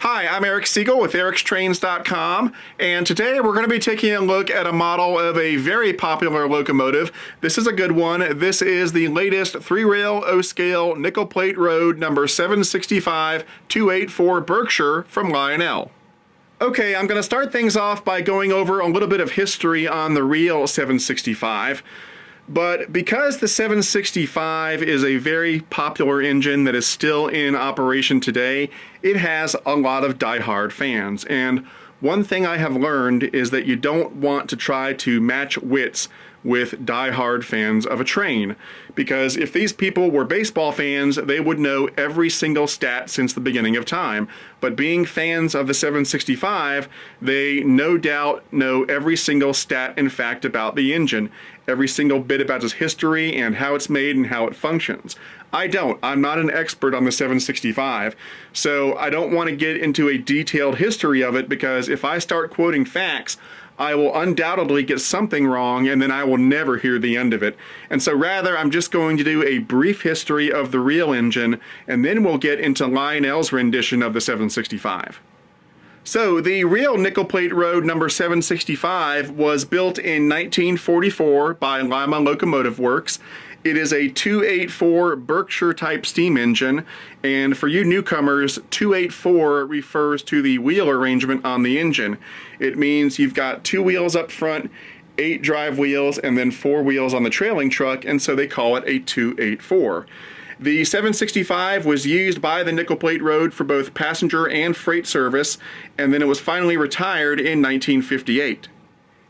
Hi, I'm Eric Siegel with ericstrains.com, and today we're going to be taking a look at a model of a very popular locomotive. This is a good one. This is the latest 3-rail O-scale nickel plate road number 765-284 Berkshire from Lionel. Okay, I'm going to start things off by going over a little bit of history on the real 765. But because the 765 is a very popular engine that is still in operation today, it has a lot of diehard fans. And one thing I have learned is that you don't want to try to match wits with diehard fans of a train, because if these people were baseball fans, they would know every single stat since the beginning of time. But being fans of the 765, they no doubt know every single stat and fact about the engine, every single bit about its history and how it's made and how it functions. I don't. I'm not an expert on the 765, so I don't want to get into a detailed history of it, because if I start quoting facts, I will undoubtedly get something wrong, and then I will never hear the end of it. And so rather, I'm just going to do a brief history of the real engine, and then we'll get into Lionel's rendition of the 765. So, the real nickel plate road number 765 was built in 1944 by Lima Locomotive Works. It is a 284 Berkshire type steam engine, and for you newcomers, 284 refers to the wheel arrangement on the engine. It means you've got 2 wheels up front, 8 drive wheels, and then 4 wheels on the trailing truck, and so they call it a 284. The 765 was used by the nickel plate road for both passenger and freight service, and then it was finally retired in 1958.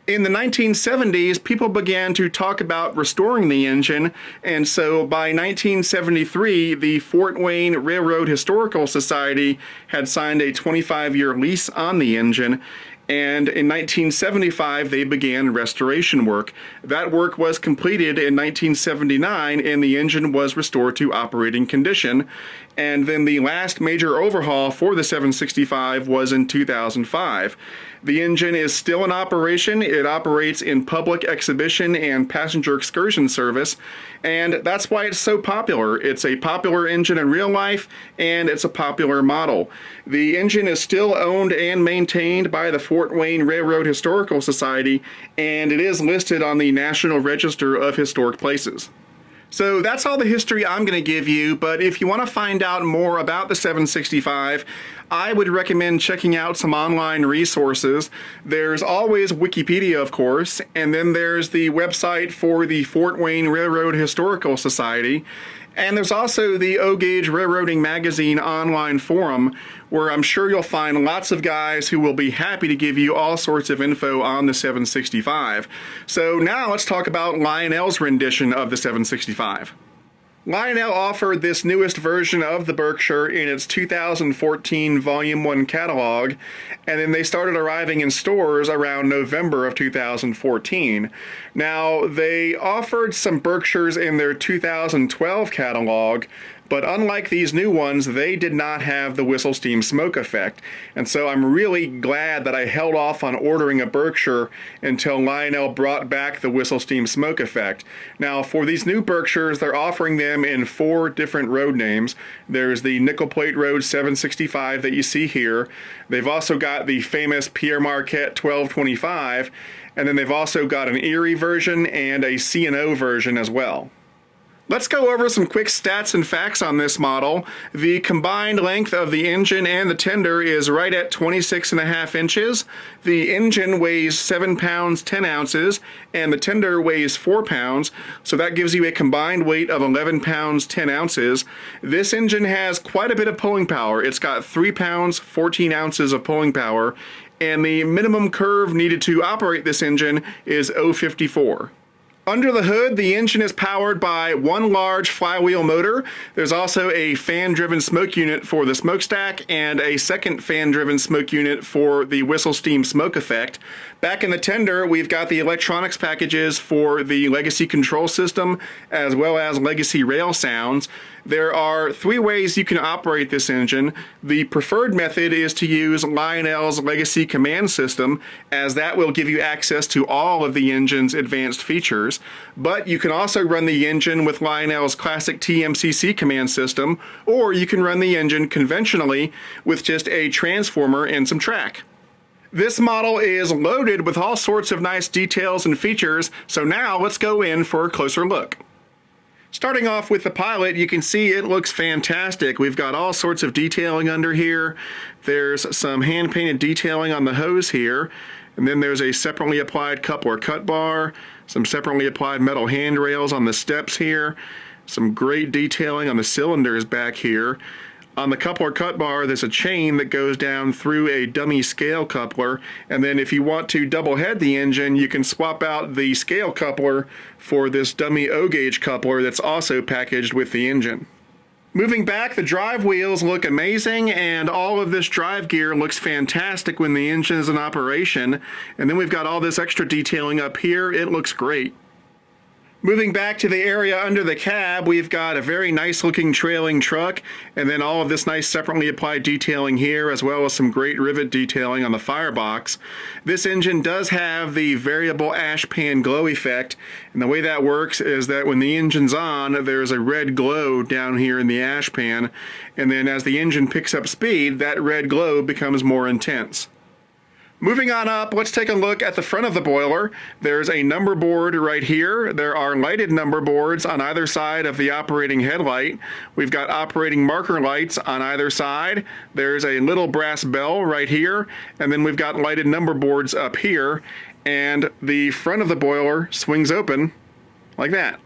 In the 1970s, people began to talk about restoring the engine, and so by 1973, the Fort Wayne Railroad Historical Society had signed a 25-year lease on the engine, and in 1975, they began restoration work. That work was completed in 1979, and the engine was restored to operating condition. And then the last major overhaul for the 765 was in 2005. The engine is still in operation. It operates in public exhibition and passenger excursion service, and that's why it's so popular. It's a popular engine in real life, and it's a popular model. The engine is still owned and maintained by the Fort Wayne Railroad Historical Society, and it is listed on the National Register of Historic Places. So that's all the history I'm going to give you, but if you want to find out more about the 765, I would recommend checking out some online resources. There's always Wikipedia, of course, and then there's the website for the Fort Wayne Railroad Historical Society. And there's also the O-Gauge Railroading Magazine online forum, where I'm sure you'll find lots of guys who will be happy to give you all sorts of info on the 765. So now let's talk about Lionel's rendition of the 765. Lionel offered this newest version of the Berkshire in its 2014 Volume 1 catalog, and then they started arriving in stores around November of 2014. Now, they offered some Berkshires in their 2012 catalog, but unlike these new ones, they did not have the whistle steam smoke effect. And so I'm really glad that I held off on ordering a Berkshire until Lionel brought back the whistle steam smoke effect. Now, for these new Berkshires, they're offering them in 4 different road names. There's the nickel plate road 765 that you see here. They've also got the famous Pierre Marquette 1225, and then they've also got an Erie version and a C&O version as well. Let's go over some quick stats and facts on this model. The combined length of the engine and the tender is right at 26.5 inches. The engine weighs 7 pounds 10 ounces, and the tender weighs 4 pounds, so that gives you a combined weight of 11 pounds 10 ounces. This engine has quite a bit of pulling power. It's got 3 pounds 14 ounces of pulling power, and the minimum curve needed to operate this engine is 0.54. Under the hood, the engine is powered by one large flywheel motor. There's also a fan-driven smoke unit for the smokestack and a second fan-driven smoke unit for the whistle steam smoke effect. Back in the tender, we've got the electronics packages for the legacy control system as well as legacy rail sounds. There are 3 ways you can operate this engine. The preferred method is to use Lionel's legacy command system, as that will give you access to all of the engine's advanced features. But you can also run the engine with Lionel's classic TMCC command system, or you can run the engine conventionally with just a transformer and some track. This model is loaded with all sorts of nice details and features, so now let's go in for a closer look. Starting off with the Pilot, you can see it looks fantastic. We've got all sorts of detailing under here. There's some hand-painted detailing on the hose here, and then there's a separately applied coupler cut bar, some separately applied metal handrails on the steps here, some great detailing on the cylinders back here. On the coupler cut bar, there's a chain that goes down through a dummy scale coupler, and then if you want to double head the engine, you can swap out the scale coupler for this dummy O-gauge coupler that's also packaged with the engine. Moving back, the drive wheels look amazing, and all of this drive gear looks fantastic when the engine is in operation. And then we've got all this extra detailing up here. It looks great. Moving back to the area under the cab, we've got a very nice looking trailing truck, and then all of this nice separately applied detailing here, as well as some great rivet detailing on the firebox. This engine does have the variable ash pan glow effect, and the way that works is that when the engine's on, there's a red glow down here in the ash pan, and then as the engine picks up speed, that red glow becomes more intense. Moving on up, let's take a look at the front of the boiler. There's a number board right here. There are lighted number boards on either side of the operating headlight. We've got operating marker lights on either side. There's a little brass bell right here, and then we've got lighted number boards up here, and the front of the boiler swings open like that.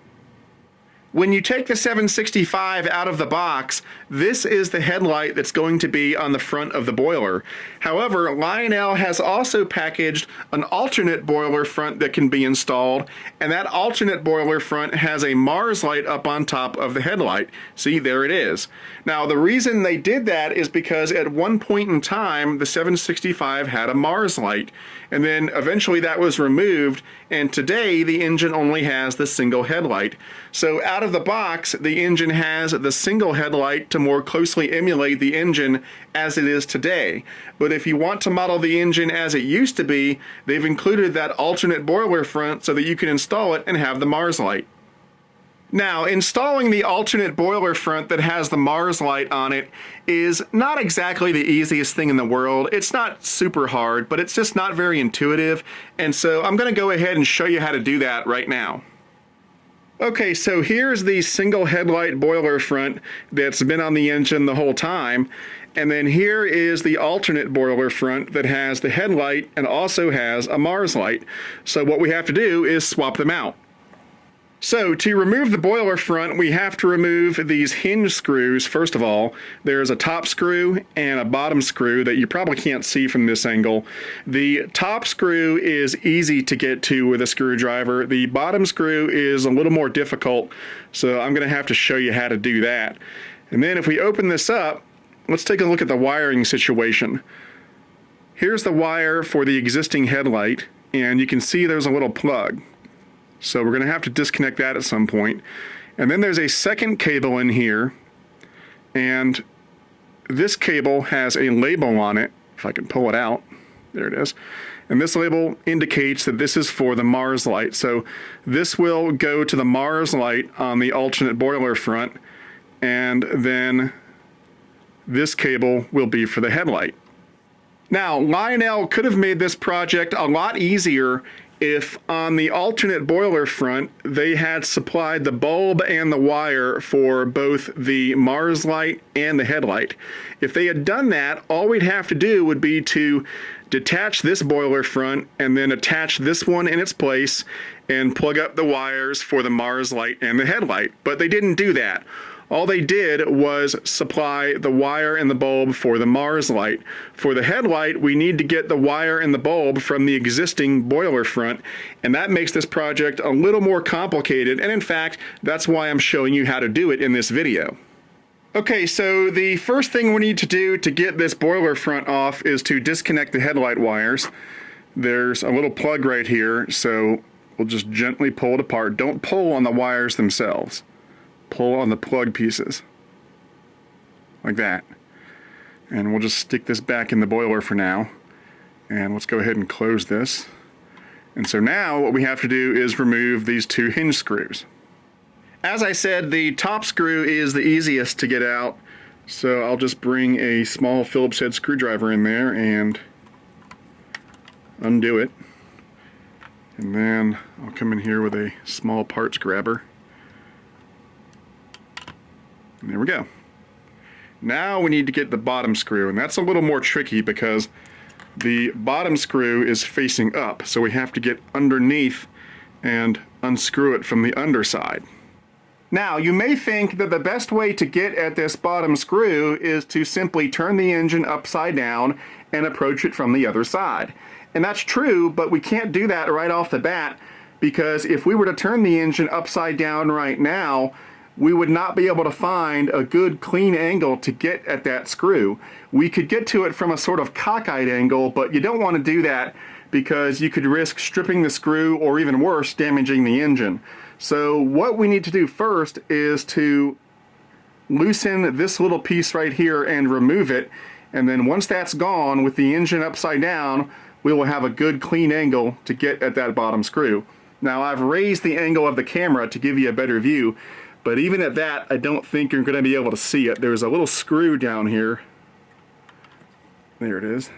When you take the 765 out of the box, this is the headlight that's going to be on the front of the boiler. However, Lionel has also packaged an alternate boiler front that can be installed, and that alternate boiler front has a Mars light up on top of the headlight. See, there it is. Now, the reason they did that is because at one point in time, the 765 had a Mars light, and then eventually that was removed, and today the engine only has the single headlight. So out of the box, the engine has the single headlight to more closely emulate the engine as it is today. But if you want to model the engine as it used to be, they've included that alternate boiler front so that you can install it and have the Mars light. Now, installing the alternate boiler front that has the Mars light on it is not exactly the easiest thing in the world. It's not super hard, but it's just not very intuitive, and so I'm going to go ahead and show you how to do that right now. Okay, so here's the single headlight boiler front that's been on the engine the whole time, and then here is the alternate boiler front that has the headlight and also has a Mars light. So what we have to do is swap them out. So to remove the boiler front, we have to remove these hinge screws. First of all, there's a top screw and a bottom screw that you probably can't see from this angle. The top screw is easy to get to with a screwdriver. The bottom screw is a little more difficult, so I'm going to have to show you how to do that. And then if we open this up, let's take a look at the wiring situation. Here's the wire for the existing headlight, and you can see there's a little plug. So we're going to have to disconnect that at some point. And then there's a second cable in here, and this cable has a label on it. If I can pull it out, there it is. And this label indicates that this is for the Mars light. So this will go to the Mars light on the alternate boiler front, and then this cable will be for the headlight. Now, Lionel could have made this project a lot easier if on the alternate boiler front they had supplied the bulb and the wire for both the Mars light and the headlight. If they had done that, all we'd have to do would be to detach this boiler front and then attach this one in its place and plug up the wires for the Mars light and the headlight. But they didn't do that. All they did was supply the wire and the bulb for the Mars light. For the headlight, we need to get the wire and the bulb from the existing boiler front, and that makes this project a little more complicated, and in fact, that's why I'm showing you how to do it in this video. Okay, so the first thing we need to do to get this boiler front off is to disconnect the headlight wires. There's a little plug right here, so we'll just gently pull it apart. Don't pull on the wires themselves. Pull on the plug pieces. like that. And we'll just stick this back in the boiler for now. And let's go ahead and close this. And so now what we have to do is remove these two hinge screws. As I said, the top screw is the easiest to get out. So I'll just bring a small Phillips head screwdriver in there and undo it. And then I'll come in here with a small parts grabber. And there we go. Now we need to get the bottom screw, and that's a little more tricky because the bottom screw is facing up, so we have to get underneath and unscrew it from the underside. Now, you may think that the best way to get at this bottom screw is to simply turn the engine upside down and approach it from the other side. And that's true, but we can't do that right off the bat, because if we were to turn the engine upside down right now, we would not be able to find a good clean angle to get at that screw. We could get to it from a sort of cockeyed angle, but you don't want to do that because you could risk stripping the screw or even worse, damaging the engine. So what we need to do first is to loosen this little piece right here and remove it. And then once that's gone, with the engine upside down, we will have a good clean angle to get at that bottom screw. Now I've raised the angle of the camera to give you a better view, but even at that, I don't think you're going to be able to see it. There's a little screw down here. There it is.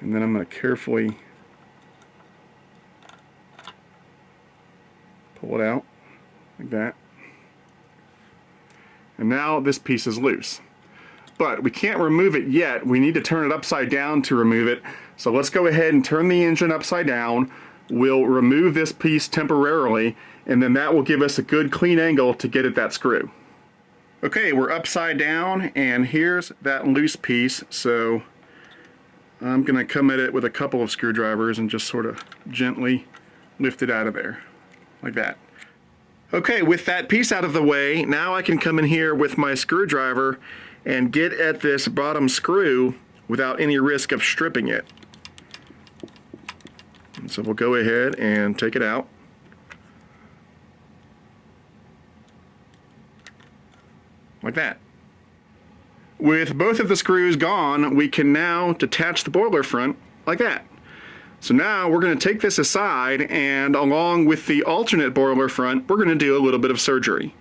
And then I'm going to carefully pull it out like that. And now this piece is loose. But we can't remove it yet. We need to turn it upside down to remove it. So let's go ahead and turn the engine upside down. We'll remove this piece temporarily, and then that will give us a good clean angle to get at that screw. Okay, we're upside down, and here's that loose piece. So I'm going to come at it with a couple of screwdrivers and just sort of gently lift it out of there, like that. Okay, with that piece out of the way, now I can come in here with my screwdriver and get at this bottom screw without any risk of stripping it. And so we'll go ahead and take it out. Like that. With both of the screws gone, we can now detach the boiler front like that. So now we're going to take this aside, and along with the alternate boiler front, we're going to do a little bit of surgery.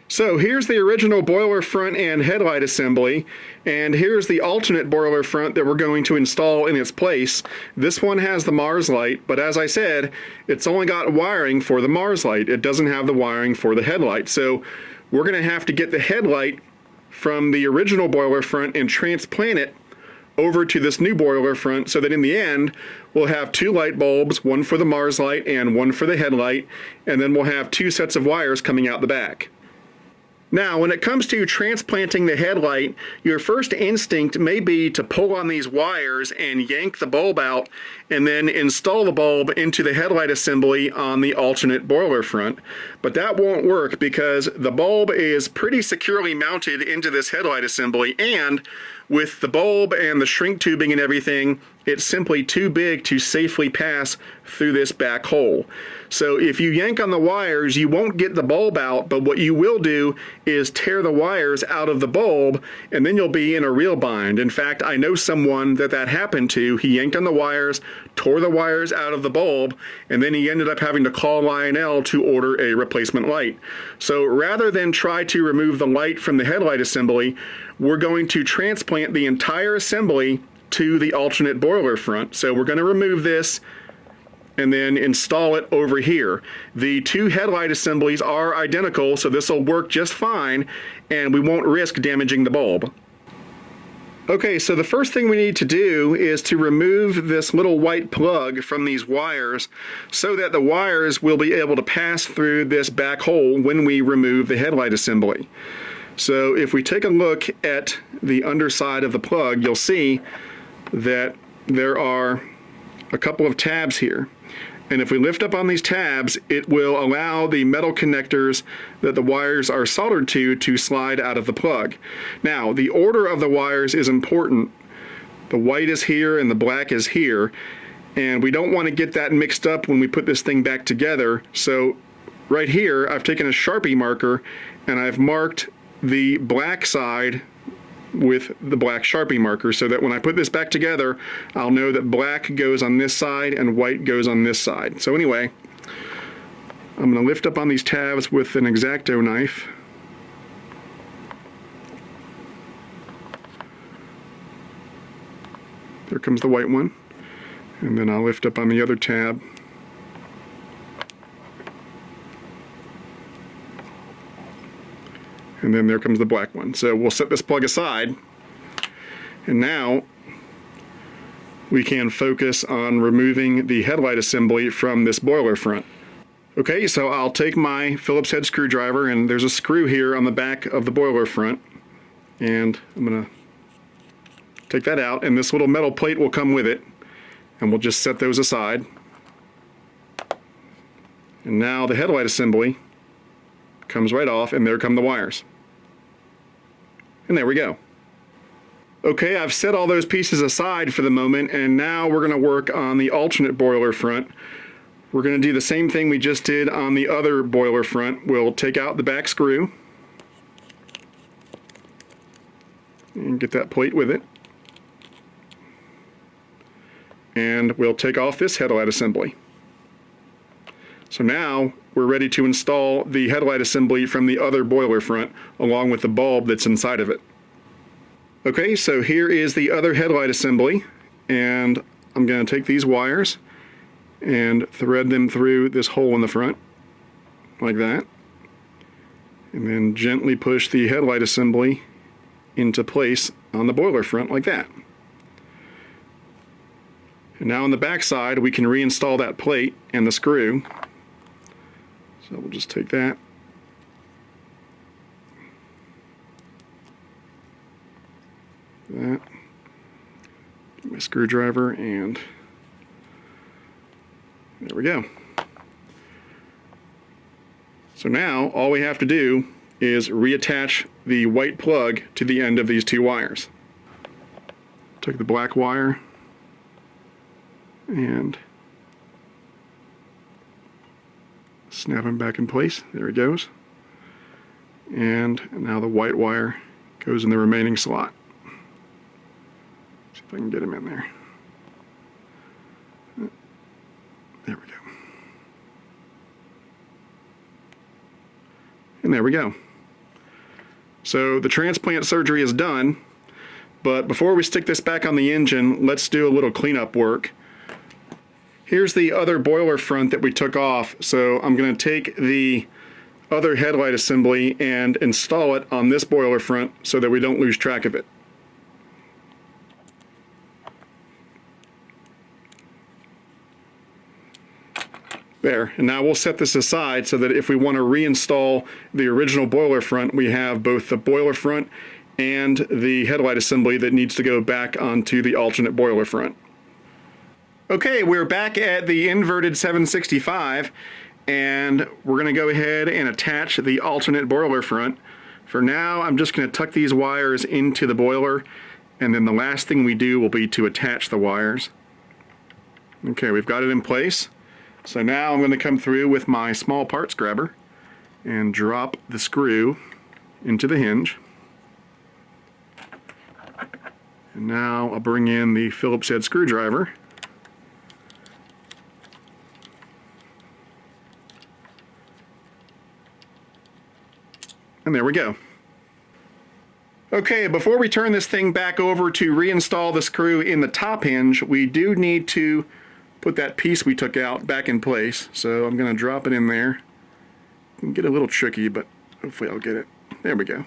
So here's the original boiler front and headlight assembly, and here's the alternate boiler front that we're going to install in its place. This one has the Mars light, but as I said, it's only got wiring for the Mars light. It doesn't have the wiring for the headlight. So we're going to have to get the headlight from the original boiler front and transplant it over to this new boiler front, so that in the end we'll have two light bulbs, one for the Mars light and one for the headlight, and then we'll have two sets of wires coming out the back. Now, when it comes to transplanting the headlight, your first instinct may be to pull on these wires and yank the bulb out and then install the bulb into the headlight assembly on the alternate boiler front. But that won't work because the bulb is pretty securely mounted into this headlight assembly, and with the bulb and the shrink tubing and everything, it's simply too big to safely pass through this back hole. So if you yank on the wires, you won't get the bulb out, but what you will do is tear the wires out of the bulb, and then you'll be in a real bind. In fact, I know someone that happened to. He yanked on the wires, tore the wires out of the bulb, and then he ended up having to call Lionel to order a replacement light. So rather than try to remove the light from the headlight assembly, we're going to transplant the entire assembly to the alternate boiler front. So we're going to remove this and then install it over here. The two headlight assemblies are identical, so this will work just fine, and we won't risk damaging the bulb. Okay, so the first thing we need to do is to remove this little white plug from these wires so that the wires will be able to pass through this back hole when we remove the headlight assembly. So if we take a look at the underside of the plug, you'll see that there are a couple of tabs here. And if we lift up on these tabs, it will allow the metal connectors that the wires are soldered to slide out of the plug. Now, the order of the wires is important. The white is here and the black is here, and we don't want to get that mixed up when we put this thing back together. So right here, I've taken a Sharpie marker and I've marked the black side with the black Sharpie marker so that when I put this back together, I'll know that black goes on this side and white goes on this side. So anyway, I'm going to lift up on these tabs with an X-Acto knife. There comes the white one. And then I'll lift up on the other tab. And then there comes the black one. So we'll set this plug aside. And now we can focus on removing the headlight assembly from this boiler front. Okay, so I'll take my Phillips head screwdriver, and there's a screw here on the back of the boiler front. And I'm going to take that out, and this little metal plate will come with it. And we'll just set those aside. And now the headlight assembly comes right off, and there come the wires. And there we go. Okay, I've set all those pieces aside for the moment, and now we're going to work on the alternate boiler front. We're going to do the same thing we just did on the other boiler front. We'll take out the back screw and get that plate with it. And we'll take off this headlight assembly. So now we're ready to install the headlight assembly from the other boiler front along with the bulb that's inside of it. Okay, so here is the other headlight assembly, and I'm going to take these wires and thread them through this hole in the front like that, and then gently push the headlight assembly into place on the boiler front like that. And now on the back side we can reinstall that plate and the screw. So we'll just take that, get my screwdriver, and there we go. So now all we have to do is reattach the white plug to the end of these two wires. Take the black wire and snap him back in place. There he goes. And now the white wire goes in the remaining slot. See if I can get him in there. There we go. And there we go. So the transplant surgery is done, but before we stick this back on the engine, let's do a little cleanup work. Here's the other boiler front that we took off, so I'm going to take the other headlight assembly and install it on this boiler front so that we don't lose track of it. There, and now we'll set this aside so that if we want to reinstall the original boiler front, we have both the boiler front and the headlight assembly that needs to go back onto the alternate boiler front. Okay, we're back at the inverted 765, and we're going to go ahead and attach the alternate boiler front. For now, I'm just going to tuck these wires into the boiler, and then the last thing we do will be to attach the wires. Okay, we've got it in place. So now I'm going to come through with my small parts grabber and drop the screw into the hinge. And now I'll bring in the Phillips head screwdriver. And there we go. Okay, before we turn this thing back over to reinstall the screw in the top hinge, we do need to put that piece we took out back in place. So I'm going to drop it in there. It can get a little tricky, but hopefully I'll get it. There we go.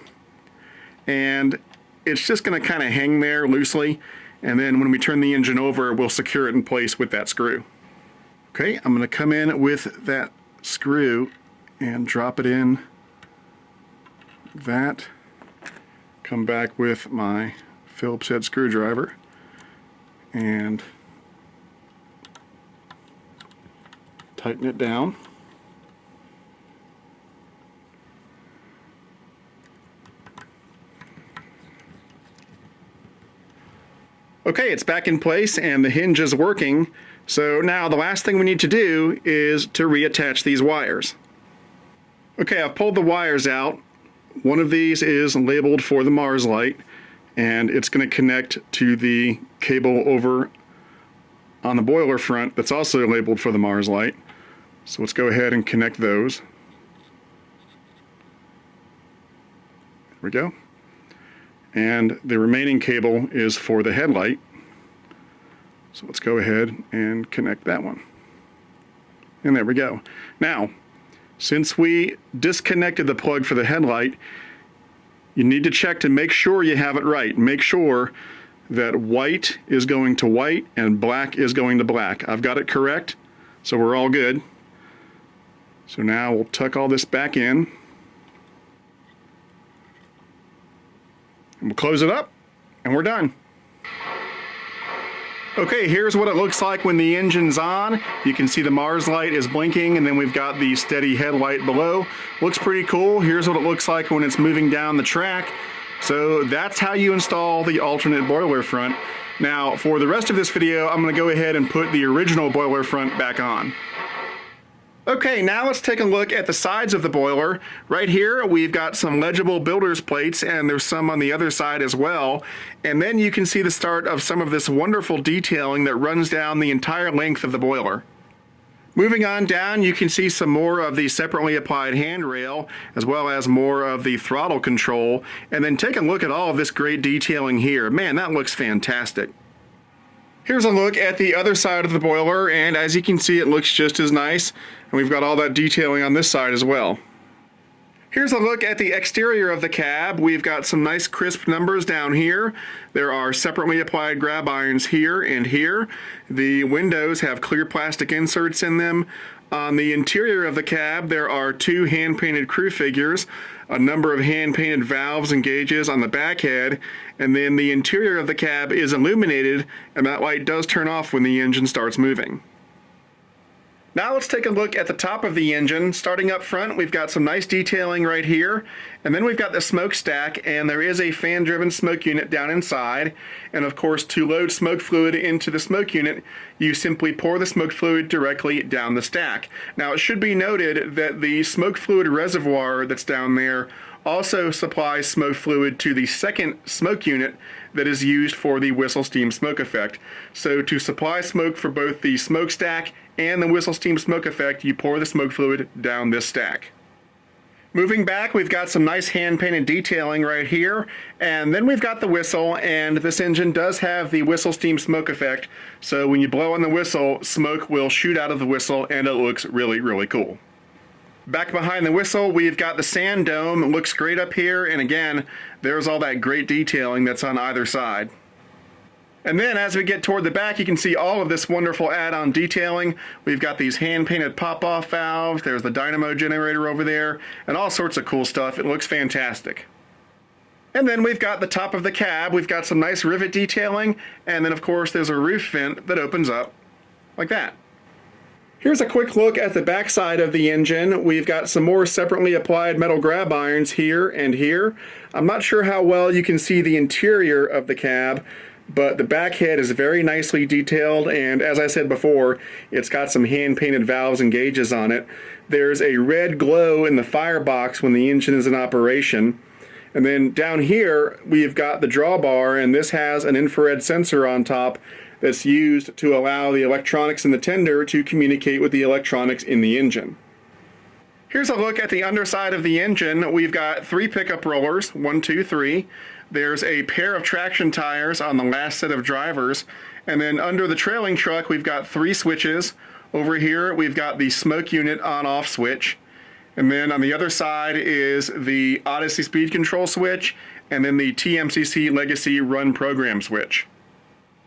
And it's just going to kind of hang there loosely, and then when we turn the engine over, we'll secure it in place with that screw. Okay, I'm going to come in with that screw and drop it in like that. Come back with my Phillips head screwdriver and tighten it down. Okay, it's back in place and the hinge is working. So now the last thing we need to do is to reattach these wires. Okay, I've pulled the wires out one of these is labeled for the Mars light, and it's going to connect to the cable over on the boiler front that's also labeled for the Mars light. So let's go ahead and connect those. There we go. And the remaining cable is for the headlight. So let's go ahead and connect that one. And there we go. Now, since we disconnected the plug for the headlight, you need to check to make sure you have it right. Make sure that white is going to white and black is going to black. I've got it correct, so we're all good. So now we'll tuck all this back in. And we'll close it up, and we're done. Okay, here's what it looks like when the engine's on. You can see the Mars light is blinking, and then we've got the steady headlight below. Looks pretty cool. Here's what it looks like when it's moving down the track. So that's how you install the alternate boiler front. Now, for the rest of this video, I'm going to go ahead and put the original boiler front back on. Okay, now let's take a look at the sides of the boiler. Right here, we've got some legible builder's plates, and there's some on the other side as well. And then you can see the start of some of this wonderful detailing that runs down the entire length of the boiler. Moving on down, you can see some more of the separately applied handrail, as well as more of the throttle control. And then take a look at all of this great detailing here. Man, that looks fantastic. Here's a look at the other side of the boiler, and as you can see, it looks just as nice. And we've got all that detailing on this side as well. Here's a look at the exterior of the cab. We've got some nice crisp numbers down here. There are separately applied grab irons here and here. The windows have clear plastic inserts in them. On the interior of the cab, there are 2 hand-painted crew figures, a number of hand-painted valves and gauges on the back head, and then the interior of the cab is illuminated, and that light does turn off when the engine starts moving. Now let's take a look at the top of the engine. Starting up front, we've got some nice detailing right here, and then we've got the smokestack, and there is a fan-driven smoke unit down inside. And of course, to load smoke fluid into the smoke unit, you simply pour the smoke fluid directly down the stack. Now it should be noted that the smoke fluid reservoir that's down there also supplies smoke fluid to the second smoke unit that is used for the whistle steam smoke effect. So to supply smoke for both the smokestack and the whistle steam smoke effect, you pour the smoke fluid down this stack. Moving back, we've got some nice hand-painted detailing right here, and then we've got the whistle, and this engine does have the whistle steam smoke effect, so when you blow on the whistle, smoke will shoot out of the whistle, and it looks really, really cool. Back behind the whistle, we've got the sand dome. It looks great up here, and again, there's all that great detailing that's on either side. And then as we get toward the back, you can see all of this wonderful add-on detailing. We've got these hand-painted pop-off valves, there's the dynamo generator over there, and all sorts of cool stuff. It looks fantastic. And then we've got the top of the cab. We've got some nice rivet detailing, and then of course there's a roof vent that opens up like that. Here's a quick look at the back side of the engine. We've got some more separately applied metal grab irons here and here. I'm not sure how well you can see the interior of the cab, but the back head is very nicely detailed, and as I said before, it's got some hand-painted valves and gauges on it. There's a red glow in the firebox when the engine is in operation. And then down here, we've got the drawbar, and this has an infrared sensor on top that's used to allow the electronics in the tender to communicate with the electronics in the engine. Here's a look at the underside of the engine. We've got 3 pickup rollers, 1, 2, 3. There's a pair of traction tires on the last set of drivers. And then under the trailing truck, we've got 3 switches. Over here, we've got the smoke unit on-off switch. And then on the other side is the Odyssey speed control switch, and then the TMCC Legacy run program switch.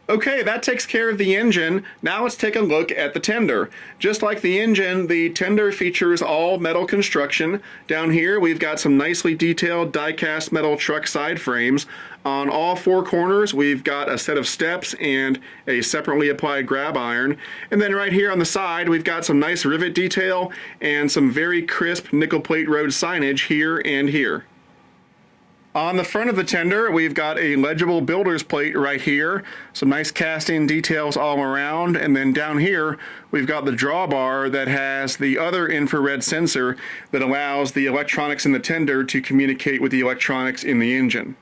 Okay, that takes care of the engine. Now let's take a look at the tender. Just like the engine, the tender features all metal construction. Down here, we've got some nicely detailed die-cast metal truck side frames. On all 4 corners, we've got a set of steps and a separately applied grab iron. And then right here on the side, we've got some nice rivet detail and some very crisp nickel plate road signage here and here. On the front of the tender, we've got a legible builder's plate right here, some nice casting details all around, and then down here we've got the drawbar that has the other infrared sensor that allows the electronics in the tender to communicate with the electronics in the engine.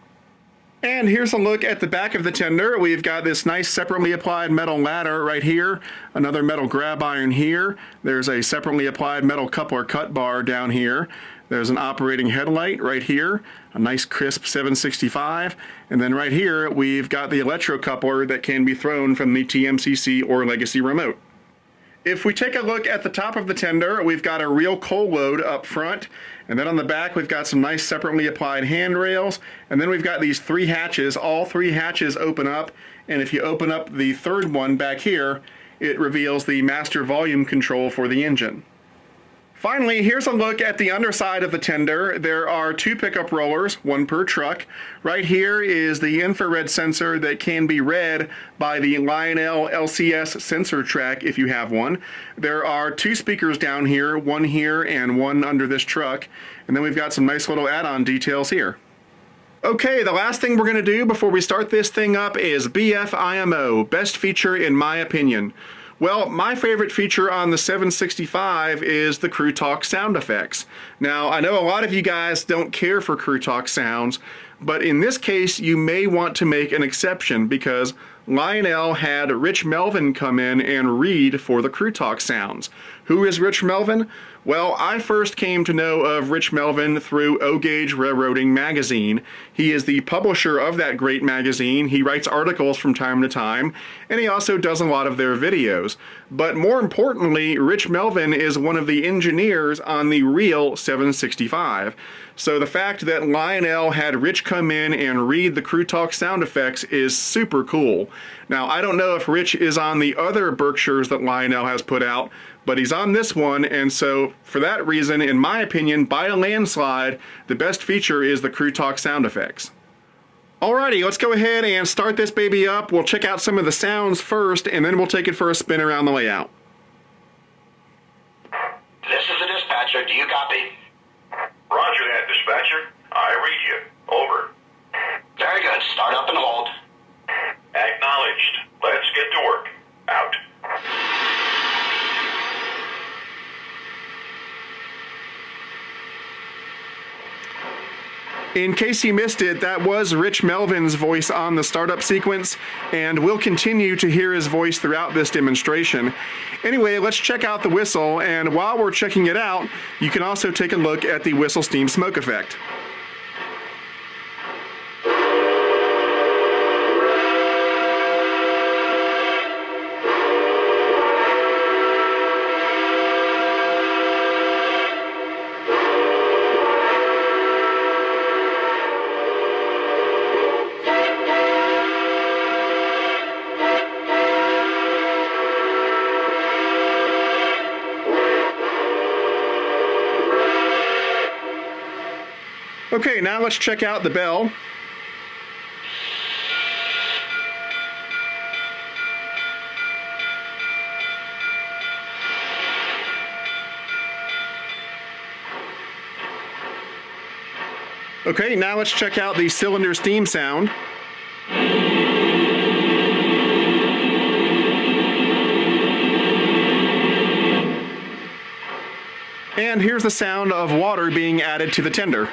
And here's a look at the back of the tender. We've got this nice separately applied metal ladder right here, another metal grab iron here. There's a separately applied metal coupler cut bar down here. There's an operating headlight right here, a nice crisp 765, and then right here we've got the electrocoupler that can be thrown from the TMCC or legacy remote. If we take a look at the top of the tender, we've got a real coal load up front, and then on the back we've got some nice separately applied handrails, and then we've got these 3 hatches. All 3 hatches open up, and if you open up the third one back here, it reveals the master volume control for the engine. Finally, here's a look at the underside of the tender. There are 2 pickup rollers, 1 per truck. Right here is the infrared sensor that can be read by the Lionel LCS sensor track if you have one. There are 2 speakers down here, 1 here and 1 under this truck. And then we've got some nice little add-on details here. Okay, the last thing we're going to do before we start this thing up is BFIMO, best feature in my opinion. Well, my favorite feature on the 765 is the Crew Talk sound effects. Now, I know a lot of you guys don't care for Crew Talk sounds, but in this case, you may want to make an exception because Lionel had Rich Melvin come in and read for the Crew Talk sounds. Who is Rich Melvin? Well, I first came to know of Rich Melvin through O-Gauge Railroading magazine. He is the publisher of that great magazine. He writes articles from time to time, and he also does a lot of their videos. But more importantly, Rich Melvin is one of the engineers on the real 765. So the fact that Lionel had Rich come in and read the Crew Talk sound effects is super cool. Now, I don't know if Rich is on the other Berkshires that Lionel has put out, but he's on this one, and so for that reason, in my opinion, by a landslide, the best feature is the Crew Talk sound effects. Alrighty, let's go ahead and start this baby up. We'll check out some of the sounds first, and then we'll take it for a spin around the layout. This is the dispatcher. Do you copy? Roger that, dispatcher. I read you. Over. Very good. Start up and hold. Acknowledged. Let's get to work. Out. In case you missed it, that was Rich Melvin's voice on the startup sequence, and we'll continue to hear his voice throughout this demonstration. Anyway, let's check out the whistle, and while we're checking it out, you can also take a look at the whistle steam smoke effect. Okay, now let's check out the bell. Okay, now let's check out the cylinder steam sound. And here's the sound of water being added to the tender.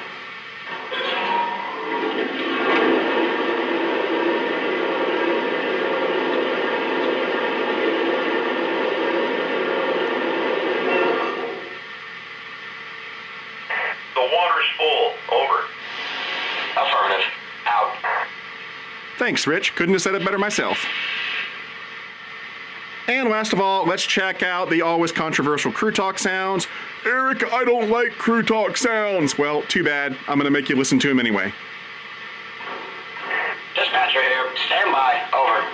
Full. Over. Affirmative. Out. Thanks, Rich. Couldn't have said it better myself. And last of all, let's check out the always controversial Crew Talk sounds. Eric, I don't like Crew Talk sounds. Well, too bad. I'm going to make you listen to them anyway. Dispatcher here. Stand by. Over.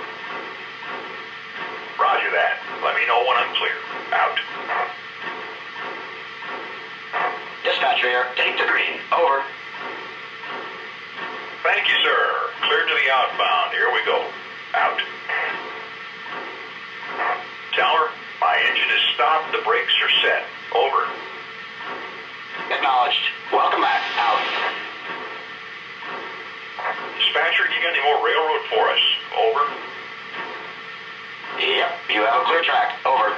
Roger that. Let me know when I'm clear. Out. Dispatcher here. Take the green. Over. Thank you, sir. Clear to the outbound. Here we go. Out. Tower, my engine is stopped. The brakes are set. Over. Acknowledged. Welcome back. Out. Dispatcher, you got any more railroad for us? Over. Yep, you have a clear track. Over.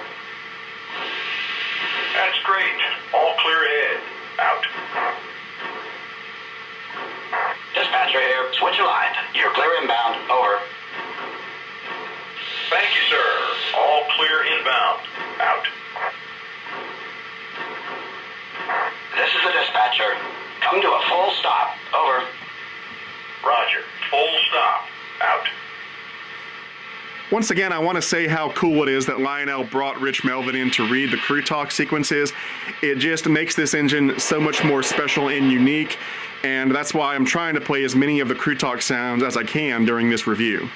That's great. All clear ahead. Out. Dispatcher here. Switch aligned. You're clear inbound. Over. Thank you, sir. All clear inbound. Out. This is the dispatcher. Come to a full stop. Over. Roger. Full stop. Out. Once again, I want to say how cool it is that Lionel brought Rich Melvin in to read the crew talk sequences. It just makes this engine so much more special and unique, and that's why I'm trying to play as many of the crew talk sounds as I can during this review.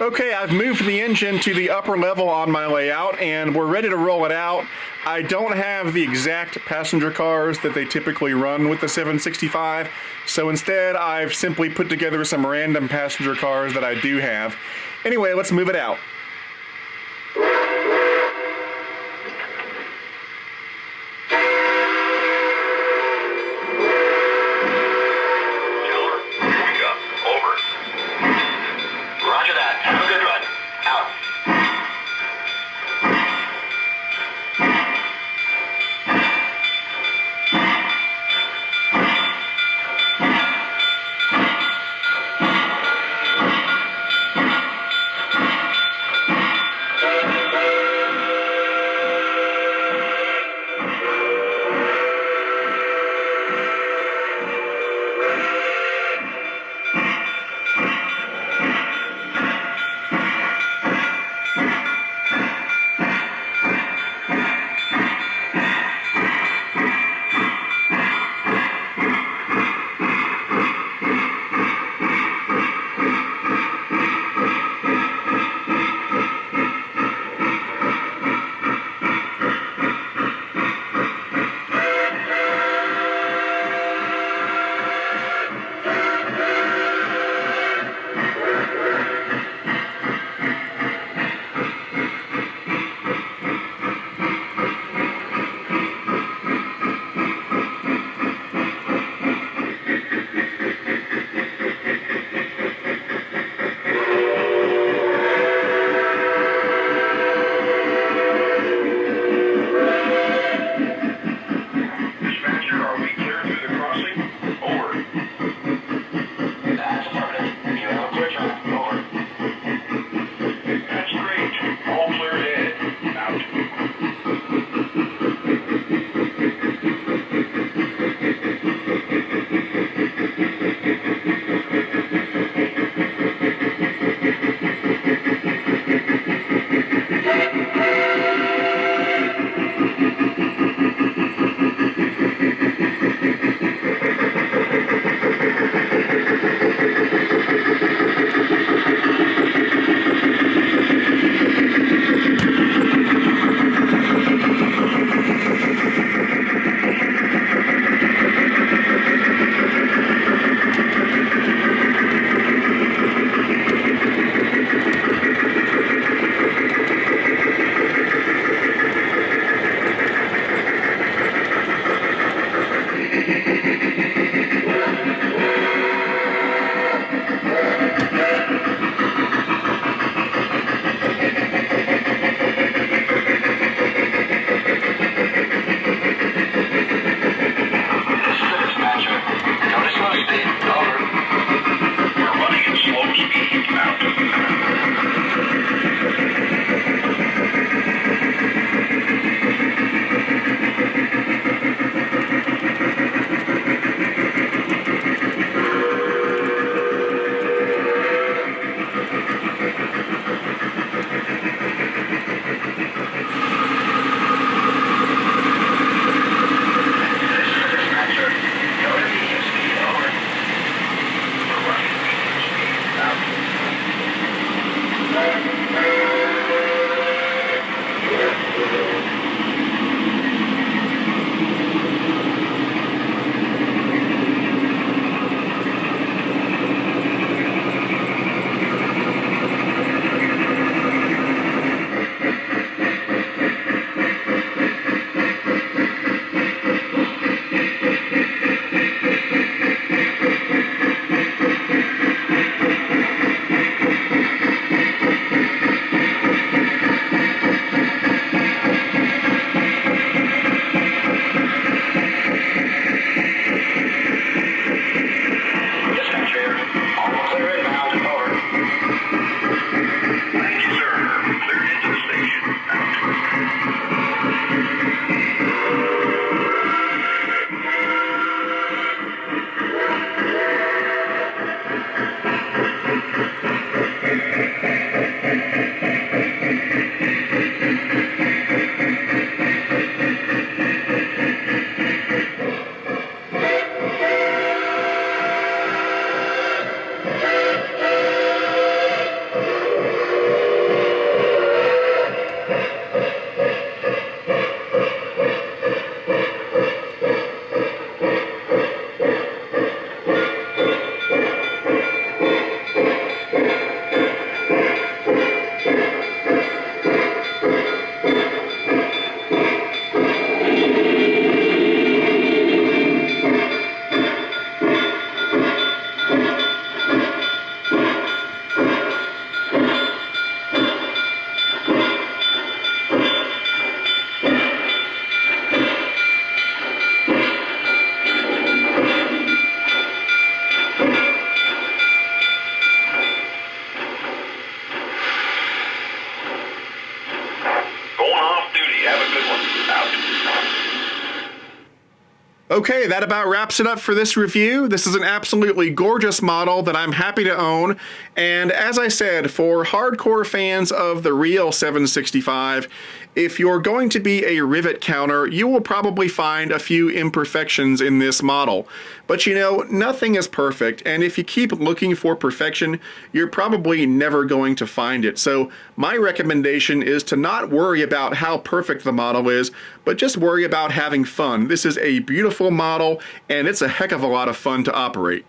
Okay, I've moved the engine to the upper level on my layout, and we're ready to roll it out. I don't have the exact passenger cars that they typically run with the 765, so instead I've simply put together some random passenger cars that I do have. Anyway, let's move it out. Keller, here we go. Over. Roger that. Have a good run. Out. Okay, that about wraps it up for this review. This is an absolutely gorgeous model that I'm happy to own, and as I said, for hardcore fans of the real 765, if you're going to be a rivet counter, you will probably find a few imperfections in this model. But you know, nothing is perfect, and if you keep looking for perfection, you're probably never going to find it. So my recommendation is to not worry about how perfect the model is, but just worry about having fun. This is a beautiful model, and it's a heck of a lot of fun to operate.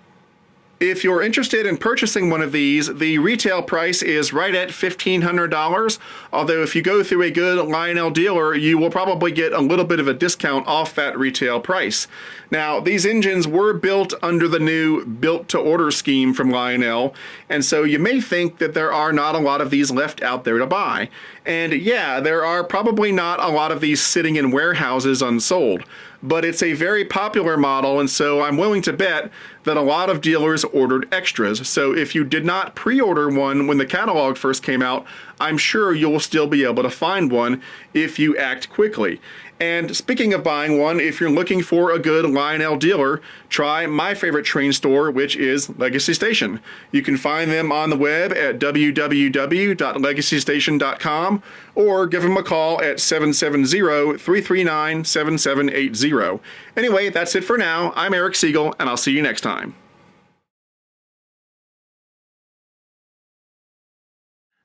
If you're interested in purchasing one of these, the retail price is right at $1,500, although if you go through a good Lionel dealer, you will probably get a little bit of a discount off that retail price. Now, these engines were built under the new built-to-order scheme from Lionel, and so you may think that there are not a lot of these left out there to buy. And yeah, there are probably not a lot of these sitting in warehouses unsold, but it's a very popular model, and so I'm willing to bet that a lot of dealers ordered extras. So if you did not pre-order one when the catalog first came out, I'm sure you'll still be able to find one if you act quickly. And speaking of buying one, if you're looking for a good Lionel dealer, try my favorite train store, which is Legacy Station. You can find them on the web at www.legacystation.com or give them a call at 770-339-7780. Anyway, that's it for now. I'm Eric Siegel, and I'll see you next time.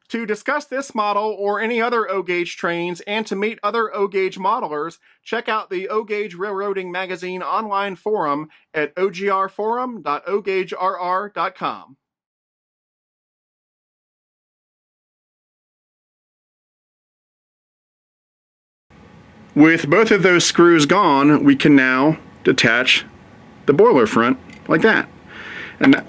To discuss this model or any other O-Gauge trains and to meet other O-Gauge modelers, check out the O-Gauge Railroading Magazine online forum at ogrforum.ogaugerr.com. With both of those screws gone, we can now detach the boiler front like that. And